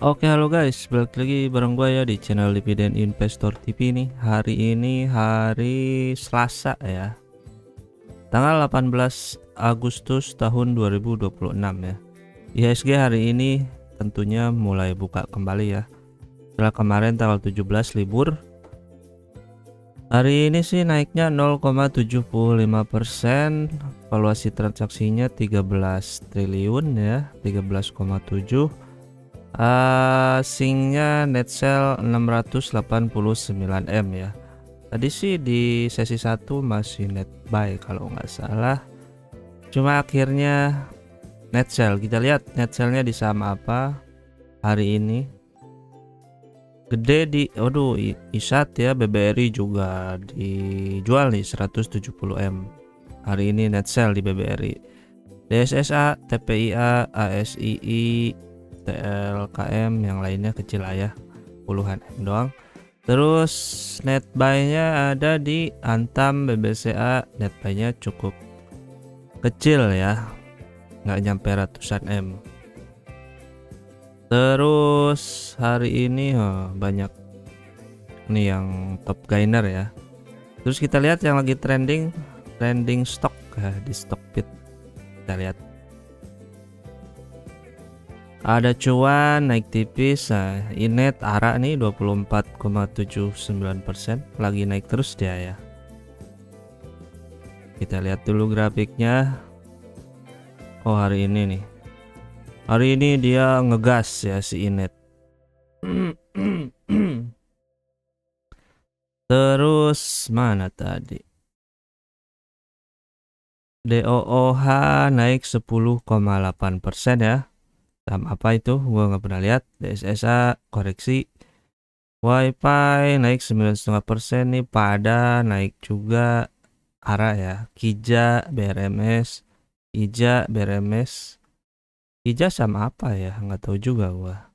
Oke, halo guys, balik lagi bareng gue ya di channel Dividen Investor TV nih. Hari ini hari Selasa ya, tanggal 18 Agustus tahun 2026 ya. IHSG hari ini tentunya mulai buka kembali ya. Setelah kemarin tanggal 17 libur, hari ini sih naiknya 0,75%, valuasi transaksinya 13 triliun ya, 13,7. Asingnya net sell 689 M ya. Tadi sih di sesi 1 masih net buy kalau nggak salah. Cuma akhirnya net sell. Kita lihat net sellnya di saham apa hari ini. Gede di ISAT ya, BBRI juga dijual nih 170 M. Hari ini net sell di BBRI. DSSA, TPIA, ASII, TLKM yang lainnya kecil lah ya, puluhan M doang. Terus net buy-nya ada di Antam, BBCA, net buy-nya cukup kecil ya, nggak nyampe ratusan M. Terus hari ini banyak nih yang top gainer ya. Terus kita lihat yang lagi trending stock di Stockbit. Kita lihat ada cuan naik tipis. Inet ARA nih 24,79%, lagi naik terus dia ya. Kita lihat dulu grafiknya. Oh, hari ini nih, hari ini dia ngegas ya si Inet. Terus mana tadi? DOOH naik 10,8% ya. Saham apa itu? Gua nggak pernah lihat. DSSA koreksi. WiFi naik 9,5% nih. Pada naik juga. ARA ya. KIJA, BRMS, IJA, BRMS. IJA sama apa ya? Nggak tahu juga gua.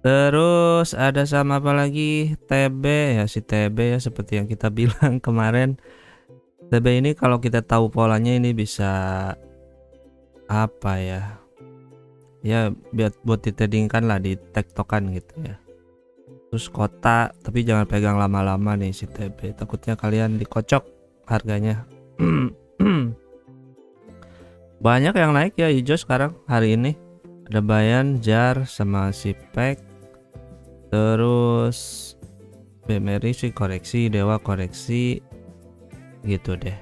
Terus ada sama apa lagi? TB ya, si TB ya, seperti yang kita bilang kemarin. TB ini kalau kita tahu polanya ini bisa apa ya? Ya buat ditradingkan lah, di tektokan gitu ya. Terus kota, tapi jangan pegang lama-lama nih si TB, takutnya kalian dikocok harganya. Banyak yang naik ya hijau sekarang hari ini. Ada Bayan, JAR, sama Sipek. Terus BMRI sih koreksi, Dewa koreksi gitu deh.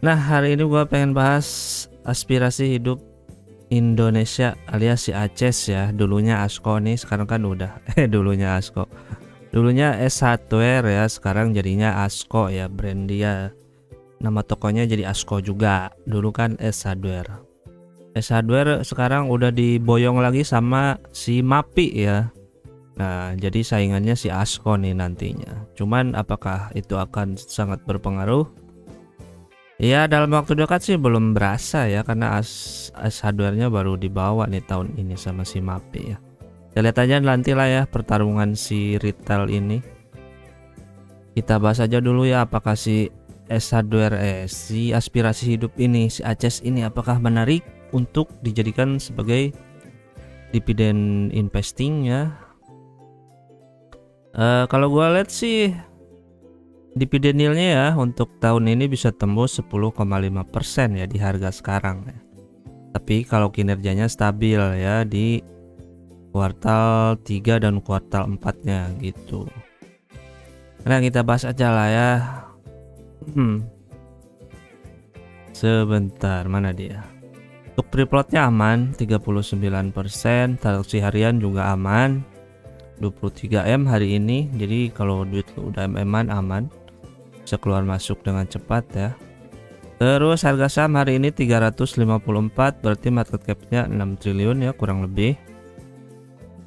Nah, hari ini gua pengen bahas aspirasi hidup Indonesia alias si ACES ya. Dulunya ASKO nih, sekarang kan udah dulunya ASKO. Dulunya S Hardware ya, sekarang jadinya ASKO ya, brand dia. Nama tokonya jadi ASKO juga. Dulu kan S Hardware. S Hardware sekarang udah diboyong lagi sama si MAPI ya. Nah, jadi saingannya si ASKO nih nantinya. Cuman apakah itu akan sangat berpengaruh? Ya, dalam waktu dekat sih belum berasa ya, karena as hardware-nya baru dibawa nih tahun ini sama si MAPI ya. Kita lihat aja nanti lah ya pertarungan si retail ini. Kita bahas aja dulu ya, apakah si S Hardware si aspirasi hidup ini, si ACES ini apakah menarik untuk dijadikan sebagai dividen investing ya. Kalau gua lihat sih dividen yieldnya ya untuk tahun ini bisa tembus 10,5% ya di harga sekarang ya. Tapi kalau kinerjanya stabil ya di kuartal 3 dan kuartal 4-nya gitu. Nah, kita bahas aja lah ya. Sebentar, mana dia? Untuk free float-nya aman 39%, transaksi harian juga aman 23 M hari ini. Jadi kalau duit lu udah MM-an aman, bisa keluar masuk dengan cepat ya. Terus harga saham hari ini 354, berarti market cap-nya 6 triliun ya kurang lebih.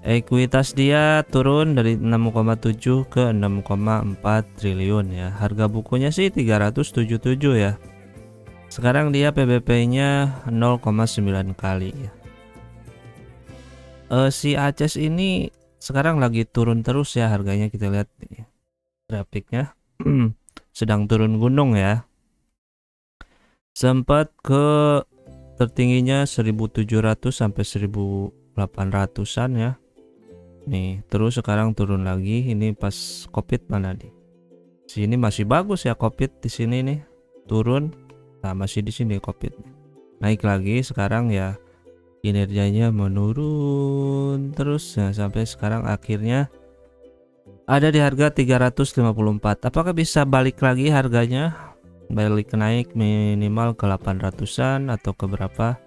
Ekuitas dia turun dari 6,7 ke 6,4 triliun ya. Harga bukunya sih 377 ya. Sekarang dia PBP-nya 0,9 kali ya. Si ACES ini sekarang lagi turun terus ya harganya, kita lihat nih grafiknya. Sedang turun gunung ya. Sempat ke tertingginya 1700 sampai 1800-an ya. Nih, terus sekarang turun lagi. Ini pas Covid mana nih? Sini masih bagus ya Covid di sini nih. Turun. Nah, masih di sini Covid. Naik lagi sekarang ya kinerjanya menurun terus ya, sampai sekarang akhirnya ada di harga 354. Apakah bisa balik lagi harganya? Balik naik minimal ke 800-an atau ke berapa?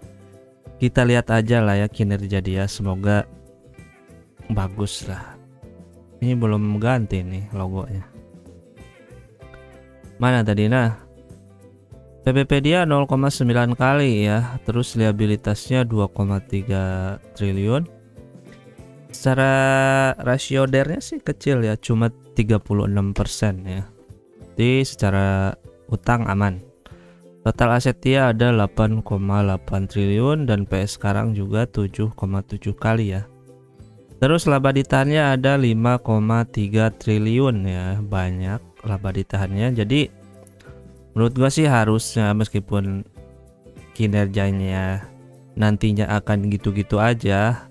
Kita lihat aja lah ya kinerja dia, semoga bagus lah. Ini belum ganti nih logonya. Mana tadi? Nah, PBB dia 0,9 kali ya. Terus liabilitasnya 2,3 triliun. Secara rasio DER-nya sih kecil ya, cuma 36% ya. Jadi secara utang aman. Total aset dia ada 8,8 triliun dan PS sekarang juga 7,7 kali ya. Terus laba ditahannya ada 5,3 triliun ya, banyak laba ditahannya. Jadi menurut gua sih harusnya, meskipun kinerjanya nantinya akan gitu-gitu aja,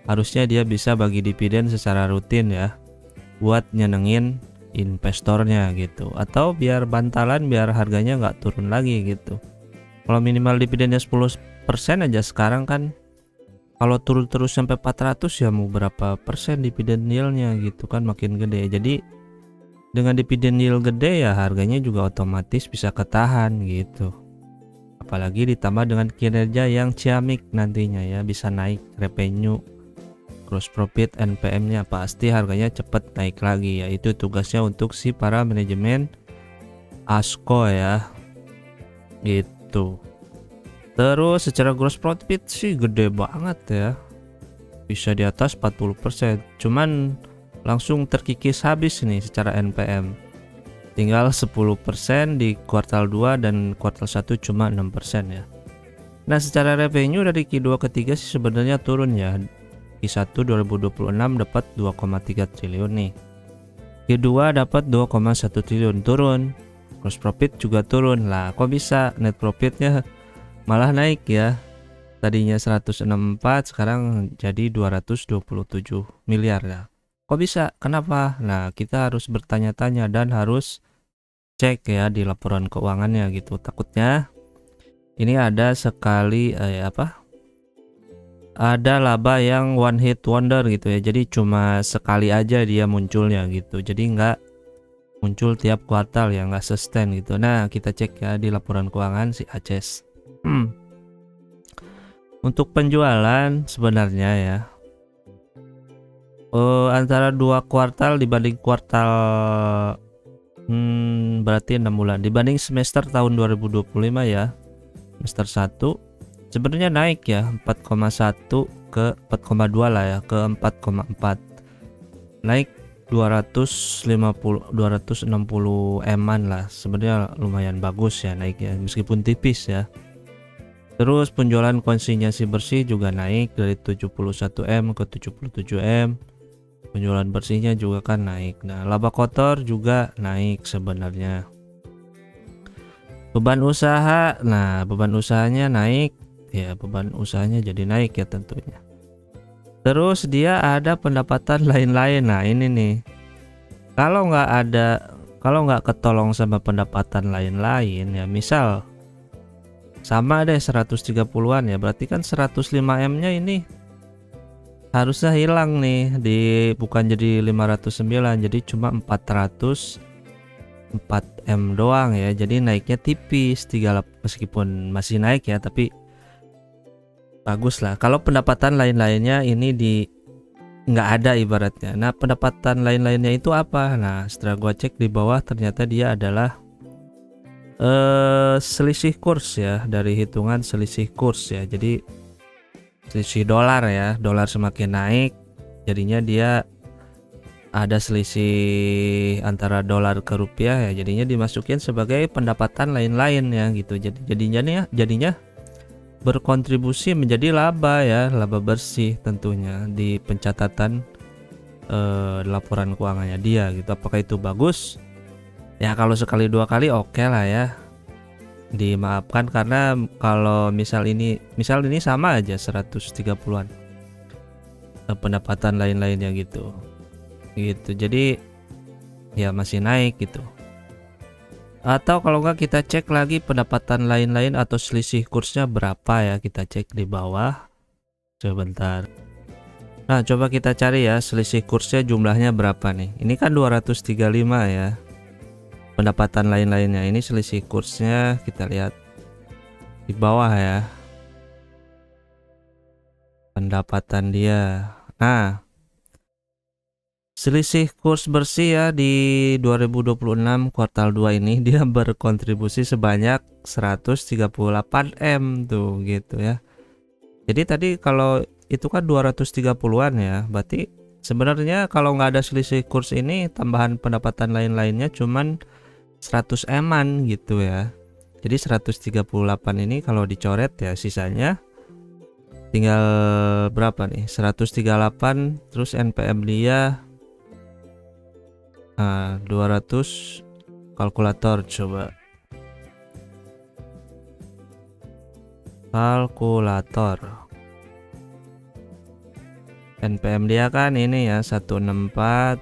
harusnya dia bisa bagi dividen secara rutin ya, buat nyenengin investornya gitu, atau biar bantalan, biar harganya nggak turun lagi gitu. Kalau minimal dividennya 10% aja sekarang kan, kalau turun terus sampai 400 ya mau berapa persen dividen yieldnya gitu kan, makin gede. Jadi dengan dividen yield gede ya harganya juga otomatis bisa ketahan gitu. Apalagi ditambah dengan kinerja yang ciamik nantinya ya, bisa naik revenue, gross profit, NPM-nya pasti harganya cepet naik lagi ya. Itu tugasnya untuk si para manajemen ASKO ya gitu. Terus secara gross profit sih gede banget ya, bisa di atas 40%. Cuman langsung terkikis habis nih secara NPM, tinggal 10% di kuartal 2 dan kuartal 1 cuma 6% ya. Nah, secara revenue dari Q2 ke 3 sih sebenarnya turun ya. Q1 2026 dapat 2,3 triliun nih. Q2 dapat 2,1 triliun, turun. Gross profit juga turun lah. Kok bisa net profitnya malah naik ya? Tadinya 164 sekarang jadi 227 miliar ya. Kok bisa? Kenapa? Nah, kita harus bertanya-tanya dan harus cek ya di laporan keuangannya gitu. Takutnya ini ada sekali ada laba yang one hit wonder gitu ya. Jadi cuma sekali aja dia munculnya gitu. Jadi nggak muncul tiap kuartal ya, nggak sustain gitu. Nah, kita cek ya di laporan keuangan si ACES. Untuk penjualan sebenarnya ya, antara 2 kuartal dibanding kuartal berarti 6 bulan dibanding semester tahun 2025 ya, semester 1 sebenarnya naik ya, 4,1 ke 4,2 lah ya, ke 4,4, naik 260 M-an lah. Sebenarnya lumayan bagus ya naiknya meskipun tipis ya. Terus penjualan konsinyasi bersih juga naik dari 71 M ke 77 M. Penjualan bersihnya juga kan naik. Nah, laba kotor juga naik sebenarnya. Beban usaha, nah beban usahanya naik ya, beban usahanya jadi naik ya tentunya. Terus dia ada pendapatan lain-lain. Nah, ini nih, kalau nggak ketolong sama pendapatan lain-lain ya, misal sama deh 130-an ya, berarti kan 105 M-nya ini harusnya hilang nih, bukan jadi 509, jadi cuma 404 M doang ya. Jadi naiknya tipis, meskipun masih naik ya, tapi bagus lah. Kalau pendapatan lain-lainnya ini nggak ada ibaratnya. Nah, pendapatan lain-lainnya itu apa? Nah, setelah gua cek di bawah ternyata dia adalah selisih kurs ya, dari hitungan selisih kurs ya. Jadi selisih dolar ya, dolar semakin naik jadinya dia ada selisih antara dolar ke rupiah ya, jadinya dimasukin sebagai pendapatan lain-lain ya gitu. Jadinya berkontribusi menjadi laba ya, laba bersih tentunya di pencatatan laporan keuangannya dia gitu. Apakah itu bagus? Ya kalau sekali dua kali oke lah ya. dimaafkan karena kalau misal ini sama aja 130-an pendapatan lain-lainnya gitu. Jadi ya masih naik gitu. Atau kalau enggak kita cek lagi pendapatan lain-lain atau selisih kursnya berapa ya, kita cek di bawah sebentar. Nah, coba kita cari ya selisih kursnya jumlahnya berapa nih. Ini kan 235 ya. Pendapatan lain-lainnya ini selisih kursnya kita lihat di bawah ya. Pendapatan dia. Nah, selisih kurs bersih ya di 2026 kuartal 2 ini dia berkontribusi sebanyak 138 M tuh gitu ya. Jadi tadi kalau itu kan 230-an ya, berarti sebenarnya kalau nggak ada selisih kurs ini tambahan pendapatan lain-lainnya cuman 100 M-an gitu ya. Jadi 138 ini kalau dicoret ya sisanya tinggal berapa nih, 138 terus NPM dia 200. Kalkulator coba, kalkulator NPM dia kan ini ya 164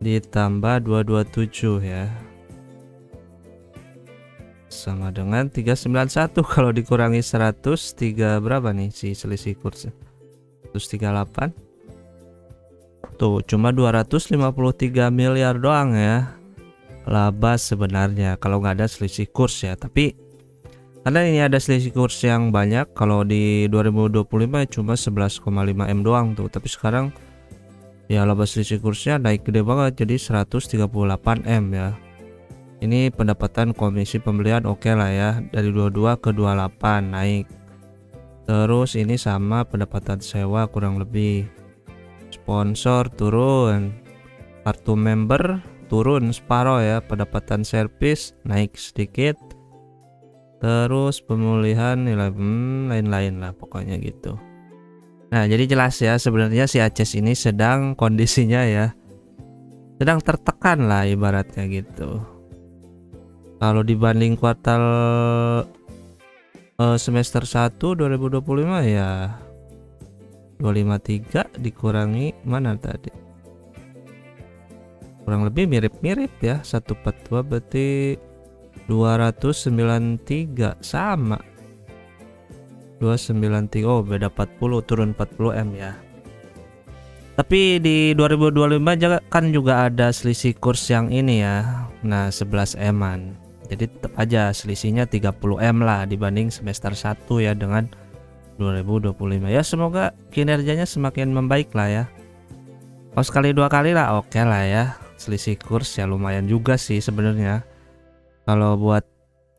ditambah 227 ya sama dengan 391. Kalau dikurangi 103 berapa nih si selisih kursnya, 138 tuh cuma 253 miliar doang ya laba sebenarnya kalau nggak ada selisih kurs ya. Tapi karena ini ada selisih kurs yang banyak, kalau di 2025 cuma 11,5 M doang tuh, tapi sekarang ya laba selisih kursnya naik gede banget jadi 138 M ya. Ini pendapatan komisi pembelian oke lah ya, dari 22 ke 28 naik. Terus ini sama pendapatan sewa kurang lebih. Sponsor turun, kartu member turun separoh ya, pendapatan servis naik sedikit. Terus pemulihan nilai lain-lain lah pokoknya gitu. Nah, jadi jelas ya sebenarnya si ACES ini sedang kondisinya ya sedang tertekan lah ibaratnya gitu. Kalau dibanding kuartal semester 1 2025 ya 253 dikurangi mana tadi? Kurang lebih mirip-mirip ya, 142 berarti 293 sama 293. Oh beda 40, turun 40 M ya. Tapi di 2025 kan juga ada selisih kurs yang ini ya. Nah 11 M-an. Jadi tetap aja selisihnya 30 M lah dibanding semester 1 ya dengan 2025. Ya semoga kinerjanya semakin membaik lah ya. Kalau sekali dua kali lah oke lah ya. Selisih kurs ya lumayan juga sih sebenarnya. Kalau buat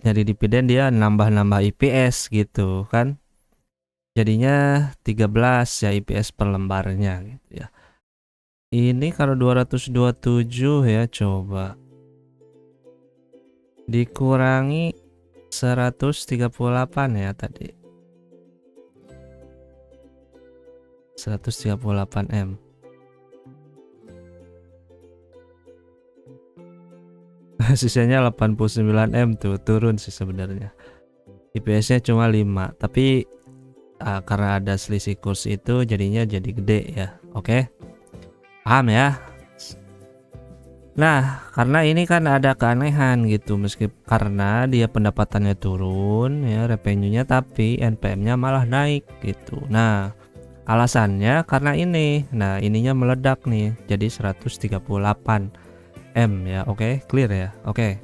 nyari dividen dia nambah-nambah IPS gitu kan. Jadinya 13 ya IPS per lembarnya gitu ya. Ini kalau 227 ya coba dikurangi 138 ya tadi. 138 M. Sisanya 89 M tuh, turun sih sebenarnya. IPS-nya cuma 5, tapi karena ada selisih kurs itu jadinya jadi gede ya. Oke. Paham ya? Nah, karena ini kan ada keanehan gitu, karena dia pendapatannya turun ya, revenue-nya, tapi NPM-nya malah naik gitu. Nah, alasannya karena ini. Nah, ininya meledak nih jadi 138 M ya. Oke, clear ya. Oke.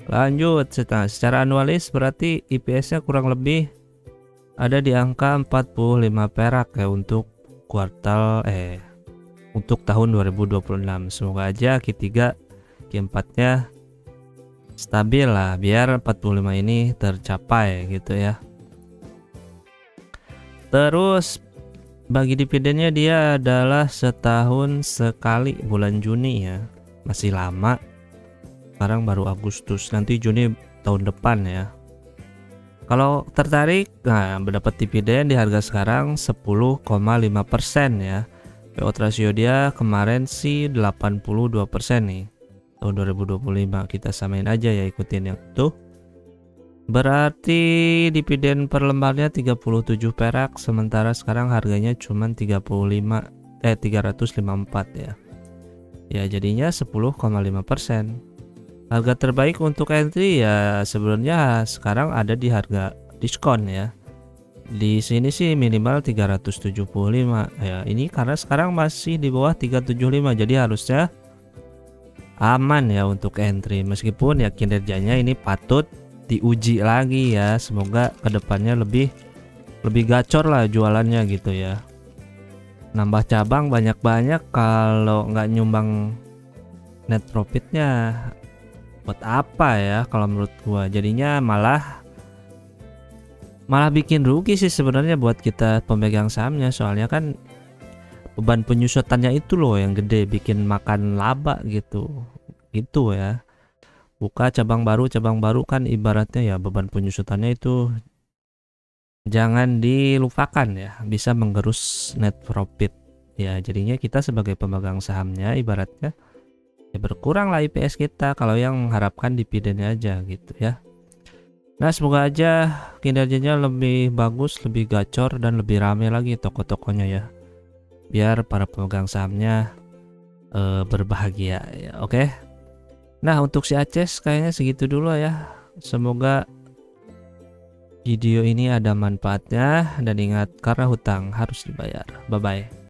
Lanjut, secara anualis berarti IPS-nya kurang lebih ada di angka 45 perak ya untuk kuartal untuk tahun 2026. Semoga aja Q3 Q4-nya stabil lah biar 45 ini tercapai gitu ya. Terus bagi dividennya dia adalah setahun sekali bulan Juni ya. Masih lama. Sekarang baru Agustus, nanti Juni tahun depan ya. Kalau tertarik, nah mendapat dividen di harga sekarang 10,5% ya. Payout ratio dia kemarin sih 82% nih tahun 2025. Kita samain aja ya, ikutin yang itu. Berarti dividen per lembarnya 37 perak, sementara sekarang harganya cuma 354 ya. Ya jadinya 10,5%. Harga terbaik untuk entry ya sebenarnya sekarang ada di harga diskon ya. Di sini sih minimal 375 ya. Ini karena sekarang masih di bawah 375, jadi harusnya aman ya untuk entry, meskipun ya kinerjanya ini patut diuji lagi ya. Semoga kedepannya lebih gacor lah jualannya gitu ya. Nambah cabang banyak-banyak kalau nggak nyumbang net profitnya buat apa ya kalau menurut gua. Jadinya malah bikin rugi sih sebenarnya buat kita pemegang sahamnya, soalnya kan beban penyusutannya itu loh yang gede, bikin makan laba gitu ya. Buka cabang baru kan ibaratnya ya beban penyusutannya itu jangan dilupakan ya, bisa menggerus net profit ya. Jadinya kita sebagai pemegang sahamnya ibaratnya ya berkurang lah IPS kita kalau yang mengharapkan dividennya aja gitu ya. Nah semoga aja kinerjanya lebih bagus, lebih gacor, dan lebih rame lagi toko-tokonya ya, biar para pemegang sahamnya berbahagia ya. Oke. Nah untuk si Aces kayaknya segitu dulu ya. Semoga video ini ada manfaatnya, dan ingat karena hutang harus dibayar. Bye bye.